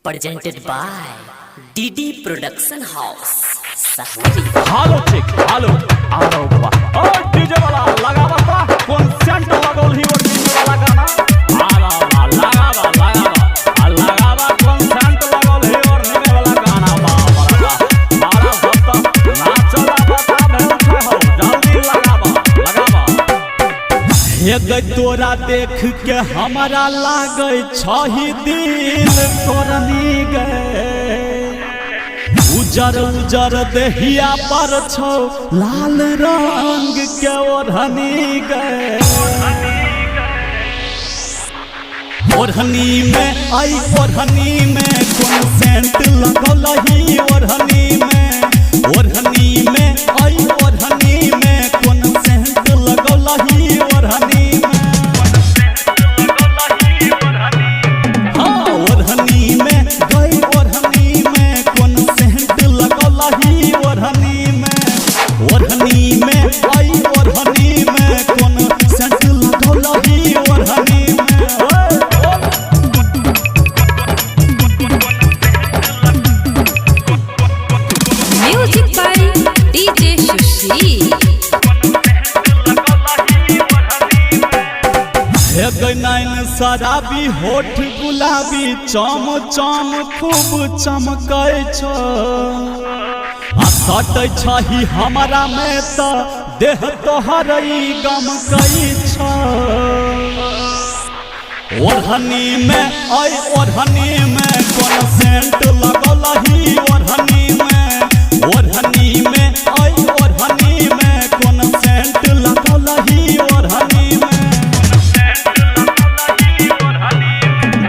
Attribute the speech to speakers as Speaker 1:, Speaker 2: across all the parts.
Speaker 1: presented by DD Production House Sahuri।
Speaker 2: हालो ठीक हालो आरो बा ओ डीजे वाला लगावा ता कॉन्सेंट लगल ही और डीजे वाला गाना लगावा कॉन्सेंट लगल ही और डीजे वाला गाना बारा सप्ता नाचला बता भेल हो जल्दी लगावा हे गई तोरा देख के हमारा लागे छही दिल तोरनी गए उजर उजर देहिया पर छो लाल रंग के ओढ़नी गए ओढ़नी में आई ओढ़नी में कौन सेंट लगल ही ओढ़नी में आई ओढ़नी में कौन सेंट लगल ही ओढ़नी में हाँ ओढ़नी में गई ओढ़नी में कौन सेंट लगल ही ओढ़नी में आई ओढ़नी में कौन सेंट लगल ही ओढ़नी में
Speaker 3: Music by DJ Sushi।
Speaker 2: हे गैनाइन शराबी होठ गुलाबी चम चम खूब चमकै छ आ सटै छही हमरा में त देह तोहर ई गमकै छ ओढ़नी में आई ओढ़नी में कौन सेंट लगल ही ओढ़नी में आई ओढ़नी में कौन सेंट लगल ही ओढ़नी में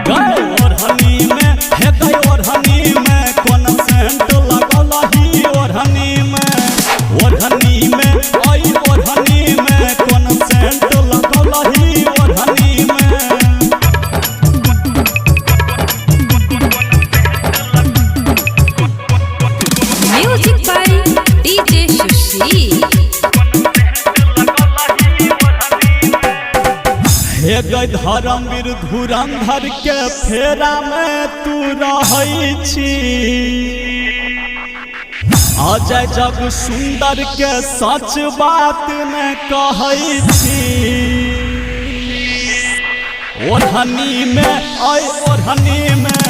Speaker 2: गए ओढ़नी में हे गए ओढ़नी में कौन सेंट लगल ही ओढ़नी में आई ओढ़नी में कौन सेंट लगल ही ओढ़नी में
Speaker 3: Music by DJ Sushi।
Speaker 2: हे गई धर्मवीर धुरंधर के फेरा में तू रहै छी अजय जग सुंदर के सच बात न कहै छी ओढ़नी में आई ओढ़नी में